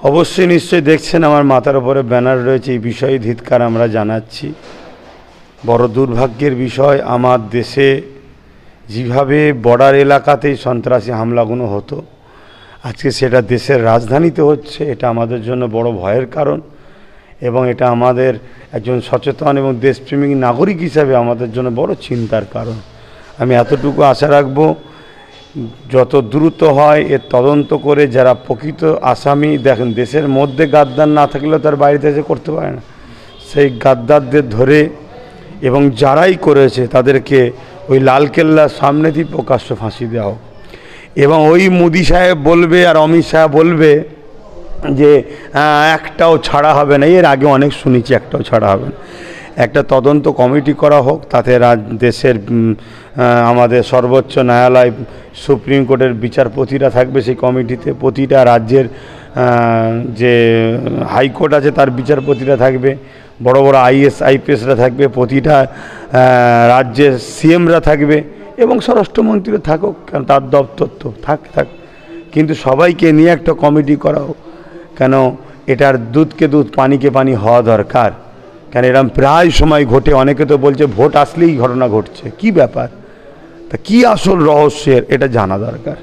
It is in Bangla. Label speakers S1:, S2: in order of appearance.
S1: অবশ্যই নিশ্চয়ই দেখছেন আমার মাথার উপরে ব্যানার রয়েছে, এই বিষয়ে ধিক্কার আমরা জানাচ্ছি। বড় দুর্ভাগ্যের বিষয়, আমার দেশে যেভাবে বর্ডার এলাকাতেই সন্ত্রাসী হামলাগুলো হতো, আজকে সেটা দেশের রাজধানীতে হচ্ছে। এটা আমাদের জন্য বড় ভয়ের কারণ এবং এটা আমাদের একজন সচেতন এবং দেশপ্রেমিক নাগরিক হিসাবে আমাদের জন্য বড় চিন্তার কারণ। আমি এতটুকু আশা রাখব, যত দ্রুত হয় এর তদন্ত করে যারা প্রকৃত আসামি, দেখেন দেশের মধ্যে গাদ্দার না থাকলেও তার বাইরে এসে করতে পারে না, সেই গাদ্দারদের ধরে এবং যারাই করেছে তাদেরকে ওই লালকেল্লার সামনেতেই প্রকাশ্য ফাঁসি দেওয়া হোক। এবং ওই মোদি সাহেব বলবে আর অমিত শাহ বলবে যে একটাও ছাড়া হবে না, এর আগে অনেক শুনেছি একটাও ছাড়া হবে না। একটা তদন্ত কমিটি করা হোক, তাতে দেশের আমাদের সর্বোচ্চ ন্যায়ালয় সুপ্রিম কোর্টের বিচারপতিরা থাকবে সেই কমিটিতে, প্রতিটা রাজ্যের যে হাইকোর্ট আছে তার বিচারপতিরা থাকবে, বড় বড় আইএস আইপিএসরা থাকবে, প্রতিটা রাজ্যের সিএমরা থাকবে এবং স্বরাষ্ট্রমন্ত্রীরা থাকুক, কারণ তার দপ্তর তো থাক, কিন্তু সবাইকে নিয়ে একটা কমিটি করা হোক। কেন এটার দুধকে দুধ পানিকে পানি হওয়া দরকার। কেন এরকম প্রায় সময় ঘটে, অনেকে তো বলছে ভোট আসলেই ঘটনা ঘটছে, কি ব্যাপার, তা কি আসল রহস্যের এটা জানা দরকার।